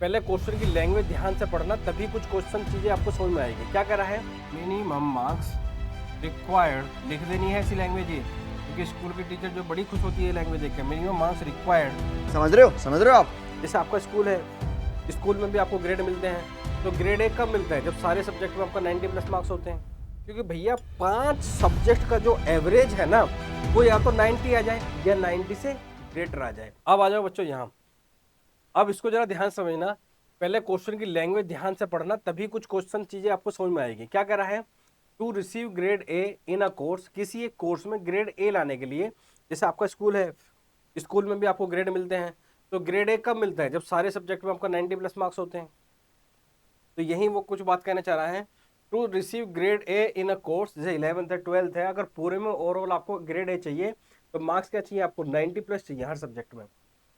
पहले क्वेश्चन की लैंग्वेज ध्यान से पढ़ना, तभी कुछ क्वेश्चन चीजें आपको समझ में आएगी। क्या कह रहा है? मिनिमम मार्क्स रिक्वायर्ड लिख देनी है ऐसी लैंग्वेज ये, क्योंकि स्कूल की टीचर जो बड़ी खुश होती है लैंग्वेज देख के। मिनिमम मार्क्स रिक्वायर्ड, समझ रहे हो आप? जैसे आपका स्कूल है, स्कूल में भी आपको ग्रेड मिलते हैं, तो ग्रेड ए कब मिलता है? जब सारे सब्जेक्ट में आपका 90+ मार्क्स होते हैं। क्योंकि भैया 5 सब्जेक्ट का जो एवरेज है ना, वो या तो 90 आ जाए या 90 से ग्रेटर आ जाए। अब आ जाओ बच्चों यहाँ, अब इसको जरा ध्यान समझना। पहले क्वेश्चन की लैंग्वेज ध्यान से पढ़ना, तभी कुछ क्वेश्चन चीजें आपको समझ में आएगी। क्या कह रहा है? To receive grade A in a course, किसी एक कोर्स में ग्रेड ए लाने के लिए, जैसे आपका स्कूल है, स्कूल में भी आपको ग्रेड मिलते हैं, तो ग्रेड ए कब मिलता है? जब सारे सब्जेक्ट में आपका 90+ मार्क्स होते हैं। तो यही वो कुछ बात कहना चाह रहा है। To receive grade A in a course, जैसे 11th है 12th है, अगर पूरे में ओवरऑल आपको ग्रेड ए चाहिए तो मार्क्स क्या चाहिए आपको? 90+ चाहिए हर सब्जेक्ट में।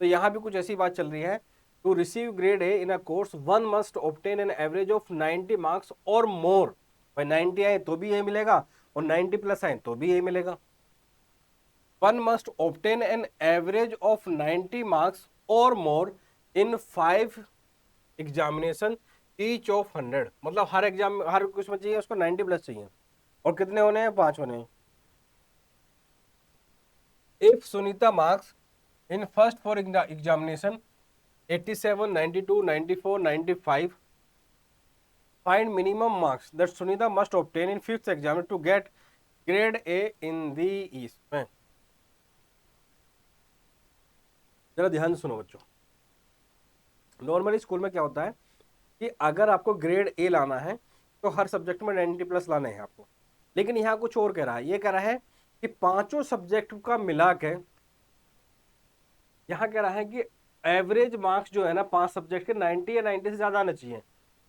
तो यहाँ भी कुछ ऐसी बात चल रही है। To receive grade A in a course one must obtain an average of 90 marks और मोर। भाई 90 आए तो भी यही मिलेगा, और 90+ आए तो भी यही मिलेगा। One must obtain an average of 90 marks और मोर इन 5 एग्जामिनेशन ईच ऑफ 100, मतलब हर एग्जाम, हर उसमें चाहिए उसको 90+ चाहिए। और कितने होने हैं? 5 होने हैं। If Sunita marks in first 4 examination 87, 92, 94, 95, find minimum marks that Sunita must obtain in 5th exam to get grade A in the east में। जरा ध्यान से सुनो बच्चों। नॉर्मली स्कूल में क्या होता है कि अगर आपको ग्रेड ए लाना है तो हर सब्जेक्ट में 90+ लाने हैं आपको। लेकिन यहाँ कुछ और कह रहा है, ये कह रहा है कि पांचों सब्जेक्ट का मिला के, यहाँ कह रहा है कि एवरेज मार्क्स जो है ना 5 सब्जेक्ट के 90 या 90 से ज्यादा आना चाहिए।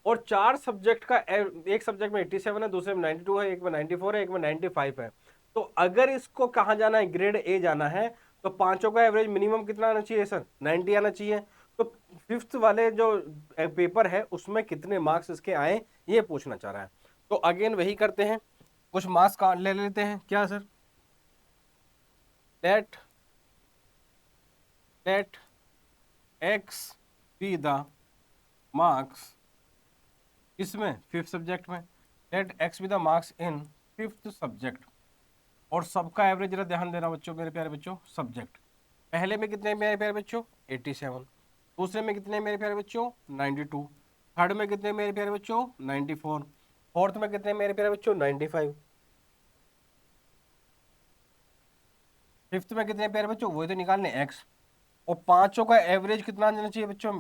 और 4 सब्जेक्ट का, एक सब्जेक्ट में 87 है, दूसरे में 92 है, एक में 94 है, एक में 95 है। तो अगर इसको कहाँ जाना है? ग्रेड ए जाना है, तो पांचों का एवरेज मिनिमम कितना आना चाहिए सर? 90 आना चाहिए। तो 5th वाले जो पेपर है उसमें कितने मार्क्स इसके आए, ये पूछना चाह रहा है। तो अगेन वही करते हैं, कुछ मार्क्स का ले लेते हैं। क्या sir? Let let x be the marks, इसमें 5th सब्जेक्ट में। Let x be the marks in 5th subject. और सबका एवरेज जरा ध्यान देना बच्चों, मेरे प्यारे बच्चों। सब्जेक्ट पहले में कितने मेरे प्यारे बच्चों? 87। दूसरे में कितने मेरे प्यारे बच्चों? 92। थर्ड में कितने मेरे प्यारे बच्चों? 94। फोर्थ में कितने मेरे प्यारे बच्चों? 95। फिफ्थ में कितने प्यारे बच्चों? वही तो निकालने एक्स। और पांचों का एवरेज कितना आना चाहिए बच्चों?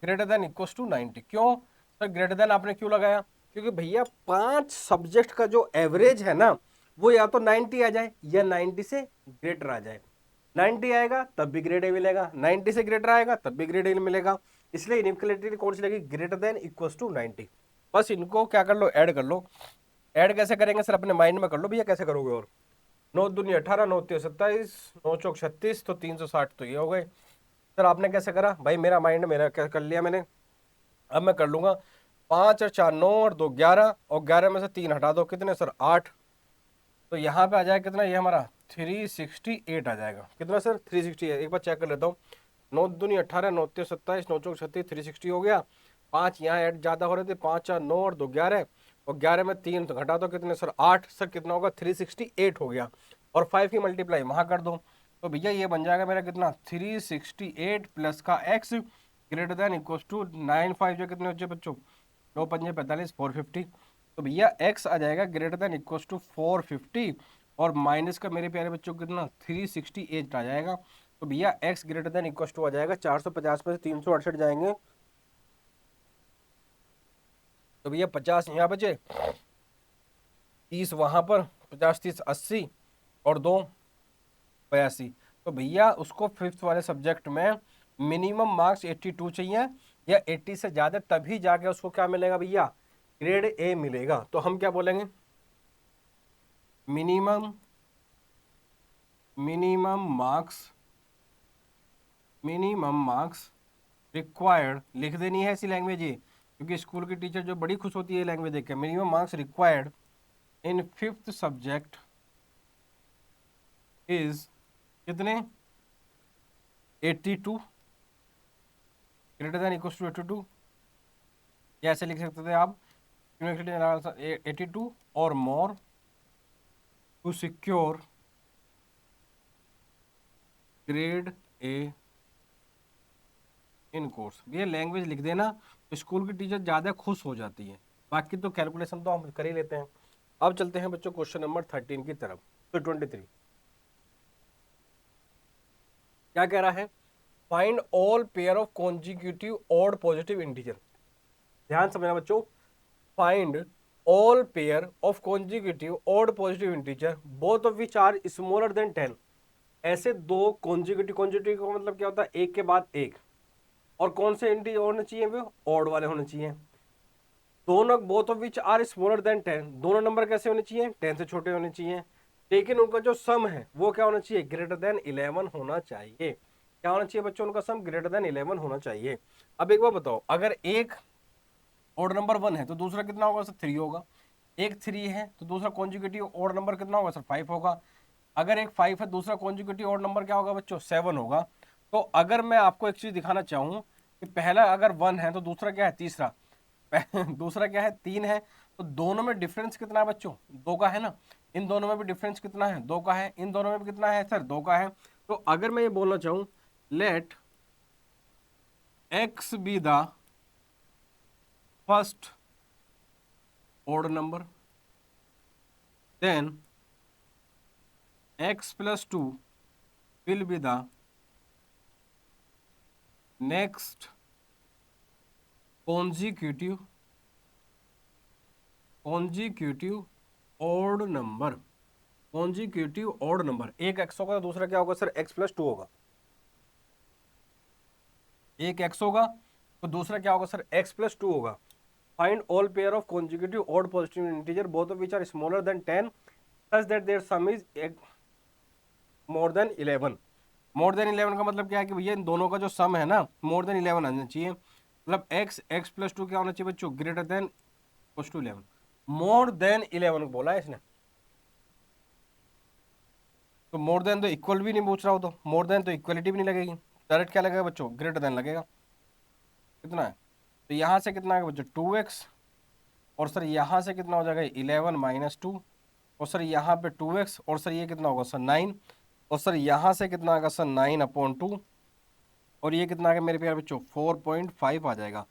Greater than equal to 90। क्यों सर ग्रेटर देन आपने क्यों लगाया? क्योंकि भैया 5 सब्जेक्ट का जो एवरेज है ना, वो या तो 90 आ जाए या 90 से ग्रेटर आ जाए। 90 आएगा तब भी ग्रेड ए मिलेगा, 90 से ग्रेटर आएगा तब भी ग्रेड ए मिलेगा। इसलिए इनइक्वालिटी कौन सी लगेगी? Greater than equal to 90। बस इनको क्या कर लो? ऐड कर लो। ऐड कैसे करेंगे सर? अपने माइंड में कर लो भैया, कैसे करोगे? और 9 दूनी 18, 9 तिया 27, 9 चौक 36, तो 360 तो ये हो गए। सर आपने कैसे करा? भाई मेरा माइंड, मेरा क्या कर लिया मैंने। अब मैं कर लूंगा 5 और 4 9 और 2 11, और 11 में से 3 हटा दो, कितने सर? 8। तो यहाँ पे आ जाएगा कितना? ये हमारा 368 आ जाएगा। कितना सर? 368। एक बार चेक कर लेता हूँ। 9 दूनी 18, 9 तिया 27, 9 चौक 36, 360 हो गया। 5 यहाँ ऐड ज्यादा हो रहे थे, 5 4 9 और 2 11, और 11 में 3 तो घटा दो, कितने सर? 8। सर कितना होगा? 368 हो गया। और 5 की मल्टीप्लाई वहां कर दो, तो भैया ये बन जाएगा मेरा कितना? 368 प्लस का x greater than equal to 9 5 जो कितने बच्चे बच्चों? 9 पंजे 45, 450। तो भैया एक्स आ जाएगा ग्रेटर देन इक्वल टू 450, और माइनस का मेरे प्यारे बच्चों कितना? 368 आ जाएगा। तो भैया x greater than equal to आ जाएगा 450 में से 368 जाएंगे, तो भैया 50 यहाँ बचे, 30 वहां पर, 50 30 80, और 2 82। तो भैया उसको 5th वाले सब्जेक्ट में मिनिमम मार्क्स 82 चाहिए, या 80 से ज्यादा, तभी जाके उसको क्या मिलेगा भैया? ग्रेड ए मिलेगा। तो हम क्या बोलेंगे? Minimum minimum marks minimum marks required लिख देनी है ऐसी लैंग्वेज ये, क्योंकि स्कूल की टीचर जो बड़ी खुश होती है लैंग्वेज देख के। Minimum marks required in 5th subject is कितने? 82 ग्रेटर देन इक्वल टू 82, या ऐसे लिख सकते थे आप 82 और more to secure grade A in course. ये लैंग्वेज लिख देना तो स्कूल की टीचर ज़्यादा खुश हो जाती है, बाकी तो कैलकुलेशन तो हम कर ही लेते हैं। अब चलते हैं बच्चों क्वेश्चन नंबर 13 की तरफ। तो 23 क्या कह रहा है, find all pair of consecutive odd positive integer. ध्यान समझना बच्चों, find all pair of consecutive odd positive integer both of which are smaller than 10। ऐसे दो कॉन्जिक्यूटिव, कॉन्जिक्यूटिव का मतलब क्या होता है, एक के बाद एक, और कौन से इंटीजर होने चाहिए, वो ऑड वाले होने चाहिए। दोनों both of which are smaller than 10, दोनों नंबर कैसे होने चाहिए, 10 से छोटे होने चाहिए, लेकिन उनका जो सम है वो क्या होना चाहिए, ग्रेटर देन 11 होना चाहिए। क्या होना चाहिए बच्चों, उनका सम ग्रेटर देन 11 होना चाहिए। अब एक बार बताओ, अगर एक ऑड नंबर 1 है तो दूसरा कितना होगा सर, 3 होगा। एक 3 है तो दूसरा कॉन्जुगेटिव ऑड नंबर कितना होगा सर, 5 होगा। अगर एक 5 है दूसरा कॉन्जुगेटिव ऑड नंबर क्या होगा बच्चों, 7 होगा। तो अगर मैं आपको एक चीज दिखाना चाहूँ कि पहला अगर 1 है तो दूसरा क्या है, तीसरा दूसरा क्या है, 3 है, तो दोनों में डिफरेंस कितना है बच्चों, 2 का है ना। इन दोनों में भी डिफरेंस कितना है, 2 का है। इन दोनों में भी कितना है सर, 2 का है। तो अगर मैं ये बोलना चाहूँ, let x be the first odd number, then x plus 2 will be the next consecutive odd number। consecutive odd number, एक x होगा तो दूसरा क्या होगा सर, x plus 2 होगा। एक x होगा तो दूसरा क्या होगा सर, x plus 2 होगा। Find all pair of consecutive odd positive integer both of which are smaller than 10 such that their sum is more than 11। More than 11 का मतलब क्या है कि भैया इन दोनों का जो सम है ना, मोर देन 11 आना चाहिए। मतलब x प्लस 2 क्या होना चाहिए बच्चों, greater than equal to 11। More than 11 बोला है इसने, तो मोर देन तो इक्वल भी नहीं पूछ रहा हो, तो मोर देन तो इक्वलिटी भी नहीं लगेगी, डायरेक्ट क्या लगेगा बच्चों, ग्रेटर देन लगेगा। कितना है, तो यहाँ से कितना आएगा बच्चों, 2x, और सर यहाँ से कितना हो जाएगा 11 माइनस 2, और सर यहाँ पे 2x, और सर ये कितना होगा सर 9, और सर यहाँ से कितना आएगा सर 9/2, और ये कितना आ गया मेरे प्यारे बच्चों 4.5 आ जाएगा।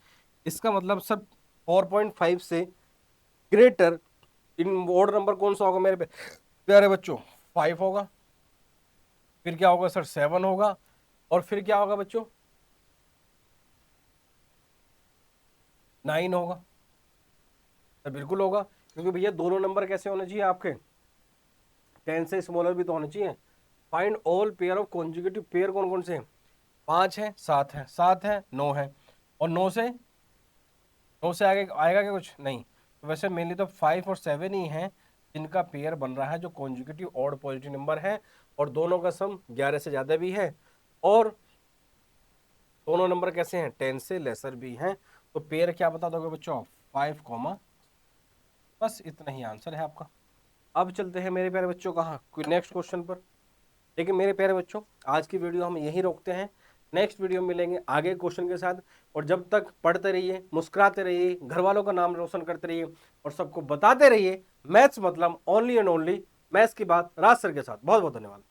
इसका मतलब सर 4.5 से ग्रेटर इन ऑड नंबर कौन सा होगा मेरे प्यारे बच्चों, 5 होगा, फिर क्या होगा सर 7 होगा, और फिर क्या होगा बच्चों 9 होगा। तो बिल्कुल होगा, क्योंकि भैया दोनों नंबर कैसे होने चाहिए आपके, 10 से स्मॉलर भी तो होने चाहिए। Find all pair of conjugative pair कौन कौन से हैं, 5 है, 7 है, 7 है, 9 है, और 9 से आगे आएगा क्या कुछ नहीं। तो वैसे मेनली तो 5 और 7 ही हैं जिनका पेयर बन रहा है जो कॉन्जुगेटिव ऑड पॉजिटिव नंबर है, और दोनों का सम 11 से ज़्यादा भी है, और दोनों नंबर कैसे हैं, 10 से लेसर भी हैं। तो पेयर क्या बता दोगे बच्चों, 5, बस इतना ही आंसर है आपका। अब चलते हैं मेरे प्यारे बच्चों कहाँ, कोई नेक्स्ट क्वेश्चन पर। लेकिन मेरे प्यारे बच्चों आज की वीडियो हम यहीं रोकते हैं, नेक्स्ट वीडियो में मिलेंगे आगे क्वेश्चन के साथ। और जब तक पढ़ते रहिए, मुस्कुराते रहिए, घर वालों का नाम रोशन करते रहिए, और सबको बताते रहिए मैथ्स मतलब ओनली एंड ओनली मैथ्स की बात राज सर के साथ। बहुत बहुत धन्यवाद।